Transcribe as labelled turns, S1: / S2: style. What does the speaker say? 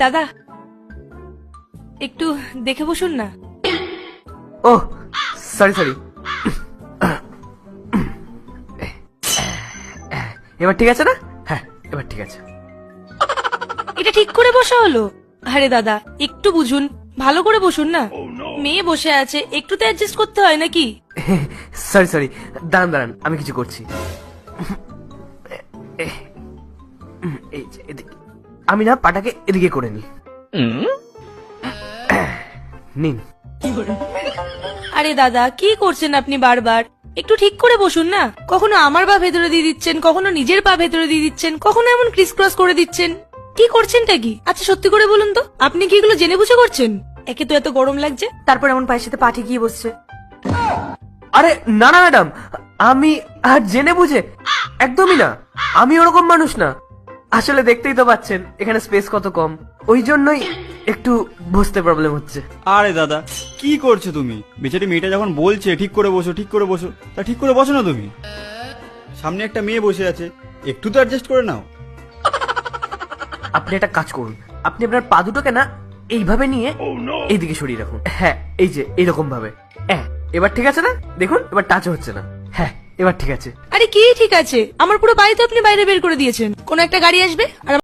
S1: দাদা একটু দেখে বসুন না।
S2: ও সরি সরি, এবার ঠিক আছে না? হ্যাঁ এবার ঠিক আছে।
S1: এটা ঠিক করে বসা হলো? আরে দাদা একটু বুঝুন, ভালো করে বসুন না। মেয়ে বসে আছে, একটু তো অ্যাডজাস্ট করতে হয় নাকি?
S2: সরি সরি, দাঁড়ান দাঁড়ান, আমি কিছু করছি। এই যে এদিকে, আমি না পাটাকে এদিকে করে নি। নিন।
S1: আরে দাদা কি করছেন আপনি বারবার? একটু ঠিক করে বসুন না। কখনো আমার পা ভেতরে দিয়ে দিচ্ছেন, কখনো নিজের পা ভেতরে দিয়ে দিচ্ছেন, কখনো এমন ক্রিস ক্রস করে দিচ্ছেন। কি করছেনটা কি? আচ্ছা সত্যি করে বলুন তো, আপনি কি এগুলো জেনে বুঝে করছেন? একে তো এত গরম লাগছে, তারপর এমন পায়ের সাথে পা ঠেকিয়ে বসছে।
S2: আরে না না ম্যাডাম, আমি আর জেনে বুঝে একদমই না। আমি ওরকম মানুষ না। আসলে দেখতেই তো পাচ্ছেন এখানে স্পেস কত কম, ওই জন্যই একটু বসতে প্রবলেম হচ্ছে।
S3: আরে দাদা কি করছো তুমি? বেচারি মেয়েটা যখন বলছে ঠিক করে বসো ঠিক করে বসো, তা ঠিক করে বসো না তুমি। সামনে একটা মেয়ে বসে আছে, একটু তো অ্যাডজাস্ট করে নাও।
S2: আপনি একটা কাজ করুন, আপনি আপনার পা দুটোকে না এইভাবে নিয়ে এইদিকে সরিয়ে রাখুন। হ্যাঁ এই যে এইরকম ভাবে। হ্যাঁ এবার ঠিক আছে না? দেখুন এবার টাচ হচ্ছে না। হ্যাঁ এবার ঠিক আছে।
S1: আরে কি ঠিক আছে? আমার পুরো বাড়ি তো আপনি বাইরে বের করে দিয়েছেন। কোন একটা গাড়ি আসবে আর